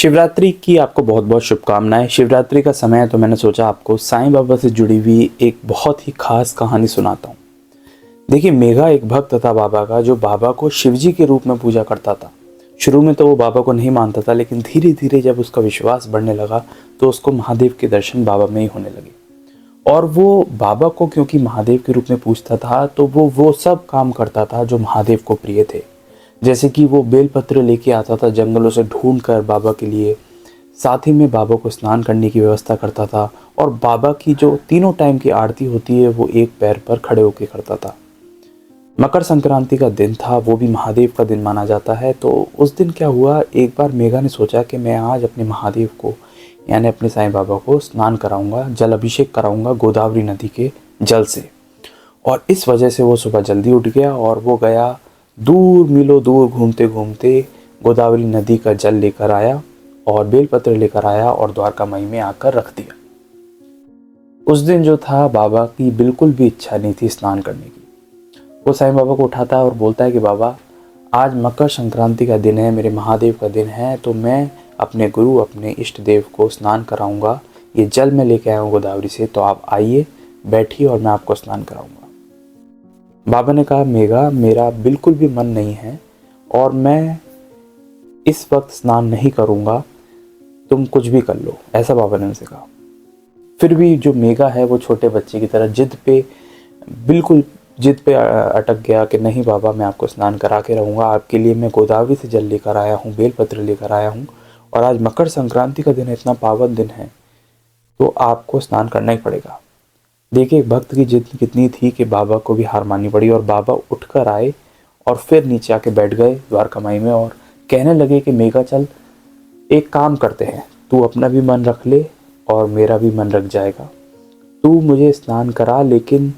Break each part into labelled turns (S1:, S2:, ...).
S1: शिवरात्रि की आपको बहुत बहुत शुभकामनाएं। शिवरात्रि का समय है तो मैंने सोचा आपको साईं बाबा से जुड़ी हुई एक बहुत ही खास कहानी सुनाता हूँ। देखिए, मेघा एक भक्त था बाबा का, जो बाबा को शिवजी के रूप में पूजा करता था। शुरू में तो वो बाबा को नहीं मानता था, लेकिन धीरे धीरे जब उसका विश्वास बढ़ने लगा तो उसको महादेव के दर्शन बाबा में ही होने लगे। और वो बाबा को क्योंकि महादेव के रूप में पूजता था, तो वो सब काम करता था जो महादेव को प्रिय थे। जैसे कि वो बेलपत्र लेके आता था जंगलों से ढूंढ कर बाबा के लिए, साथ ही में बाबा को स्नान करने की व्यवस्था करता था, और बाबा की जो तीनों टाइम की आरती होती है वो एक पैर पर खड़े होकर करता था। मकर संक्रांति का दिन था, वो भी महादेव का दिन माना जाता है। तो उस दिन क्या हुआ, एक बार मेघा ने सोचा कि मैं आज अपने महादेव को यानी अपने साईं बाबा को स्नान कराऊंगा, जल अभिषेक कराऊंगा गोदावरी नदी के जल से। और इस वजह से वो सुबह जल्दी उठ गया और वो गया दूर, मीलों दूर घूमते घूमते गोदावरी नदी का जल लेकर आया और बेलपत्र लेकर आया और द्वारका माई में आकर रख दिया। उस दिन जो था, बाबा की बिल्कुल भी इच्छा नहीं थी स्नान करने की। वो साईं बाबा को उठाता है और बोलता है कि बाबा, आज मकर संक्रांति का दिन है, मेरे महादेव का दिन है, तो मैं अपने गुरु, अपने इष्ट देव को स्नान कराऊंगा। ये जल मैं लेके आया हूँ गोदावरी से, तो आप आइए, बैठिए और मैं आपको स्नान कराऊंगा। बाबा ने कहा, मेघा, मेरा बिल्कुल भी मन नहीं है और मैं इस वक्त स्नान नहीं करूंगा, तुम कुछ भी कर लो, ऐसा बाबा ने उनसे कहा। फिर भी जो मेघा है वो छोटे बच्चे की तरह बिल्कुल जिद पे अटक गया कि नहीं बाबा, मैं आपको स्नान करा के रहूँगा, आपके लिए मैं गोदावरी से जल लेकर आया हूँ, बेलपत्र लेकर आया हूँ, और आज मकर संक्रांति का दिन है, इतना पावन दिन है, तो आपको स्नान करना ही पड़ेगा। देखिए, भक्त की जिद कितनी थी कि बाबा को भी हार माननी पड़ी, और बाबा उठकर आए और फिर नीचे आके बैठ गए द्वारका माई में और कहने लगे कि मेघा, चल एक काम करते हैं, तू अपना भी मन रख ले और मेरा भी मन रख जाएगा। तू मुझे स्नान करा, लेकिन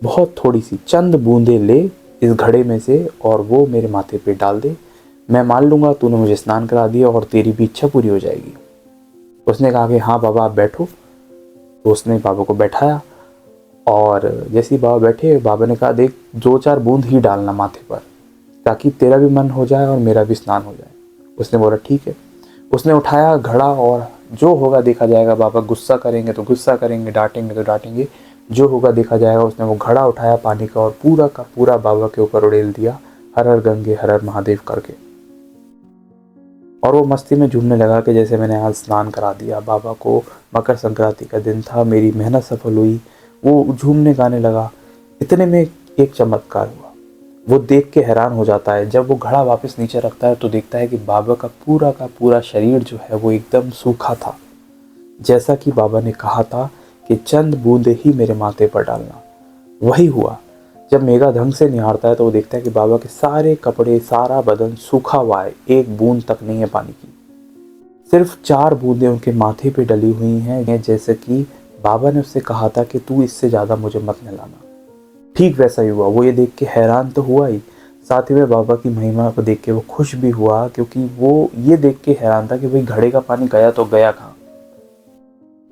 S1: बहुत थोड़ी सी चंद बूंदे ले इस घड़े में से और वो मेरे माथे पे डाल दे। मैं मान लूँगा तूने मुझे स्नान करा दिया और तेरी भी इच्छा पूरी हो जाएगी। उसने कहा कि हाँ बाबा, आप बैठो। तो उसने बाबा को बैठाया और जैसे ही बाबा बैठे, बाबा ने कहा, देख 2-4 बूंद ही डालना माथे पर, ताकि तेरा भी मन हो जाए और मेरा भी स्नान हो जाए। उसने बोला ठीक है। उसने उठाया घड़ा और जो होगा देखा जाएगा, बाबा गुस्सा करेंगे तो गुस्सा करेंगे, डांटेंगे तो डांटेंगे, जो होगा देखा जाएगा। उसने वो घड़ा उठाया पानी का और पूरा का पूरा बाबा के ऊपर उड़ेल दिया, हर हर गंगे हर हर महादेव करके। और वो मस्ती में झूमने लगा कि जैसे मैंने आज स्नान करा दिया बाबा को, मकर संक्रांति का दिन था, मेरी मेहनत सफल हुई। वो झूमने गाने लगा। इतने में एक चमत्कार हुआ। वो देख के हैरान हो जाता है। जब वो घड़ा वापस नीचे रखता है तो देखता है कि बाबा का पूरा शरीर जो है वो एकदम सूखा था, जैसा कि बाबा ने कहा था कि चंद बूंदे ही मेरे माथे पर डालना। वही हुआ। जब मेघा ढंग से निहारता है तो वो देखता है कि बाबा के सारे कपड़े, सारा बदन सूखा हुआ है, एक बूंद तक नहीं है पानी की। सिर्फ 4 बूंदें उनके माथे पे डली हुई हैं, जैसे कि बाबा ने उससे कहा था कि तू इससे ज़्यादा मुझे मत नहलाना। ठीक वैसा ही हुआ। वो ये देख के हैरान तो हुआ ही, साथ ही में बाबा की महिमा को देख के वो खुश भी हुआ, क्योंकि वो ये देख के हैरान था कि भाई घड़े का पानी गया तो गया कहाँ।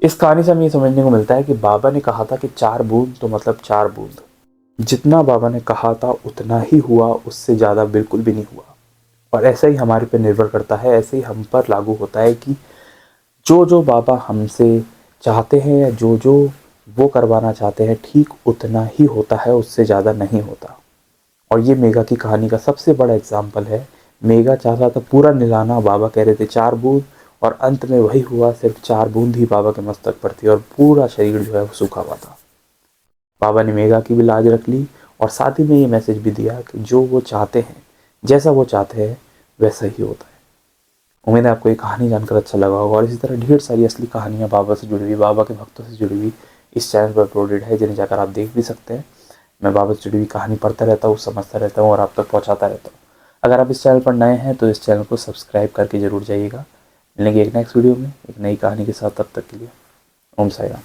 S1: इस कहानी से हमें ये समझने को मिलता है कि बाबा ने कहा था कि 4 बूंद तो मतलब 4 बूंद। जितना बाबा ने कहा था उतना ही हुआ, उससे ज़्यादा बिल्कुल भी नहीं हुआ। और ऐसा ही हमारे पे निर्भर करता है, ऐसे ही हम पर लागू होता है कि जो जो बाबा हमसे चाहते हैं या जो जो वो करवाना चाहते हैं, ठीक उतना ही होता है, उससे ज़्यादा नहीं होता। और ये मेघा की कहानी का सबसे बड़ा एग्जाम्पल है। मेघा चाहता था पूरा निलाना, बाबा कह रहे थे 4 बूंद, और अंत में वही हुआ, सिर्फ 4 बूंद ही बाबा के मस्तक पर थी और पूरा शरीर जो है वो सूखा हुआ था। बाबा ने मेघा की भी लाज रख ली और साथ ही में ये मैसेज भी दिया कि जो वो चाहते हैं, जैसा वो चाहते हैं, वैसा ही होता है। उम्मीद है आपको ये कहानी जानकर अच्छा लगा होगा, और इसी तरह ढेर सारी असली कहानियाँ बाबा से जुड़ी हुई, बाबा के भक्तों से जुड़ी हुई इस चैनल पर अपलोडेड है, जिन्हें जाकर आप देख भी सकते हैं। मैं बाबा से जुड़ी हुई कहानी पढ़ता रहता हूँ, समझता रहता हूँ और आप तक पहुँचाता रहता हूँ। अगर आप इस चैनल पर नए हैं तो इस चैनल को सब्सक्राइब करके ज़रूर जाइएगा। मिलेंगे एक नेक्स्ट वीडियो में एक नई कहानी के साथ। तब तक के लिए ओम साई राम।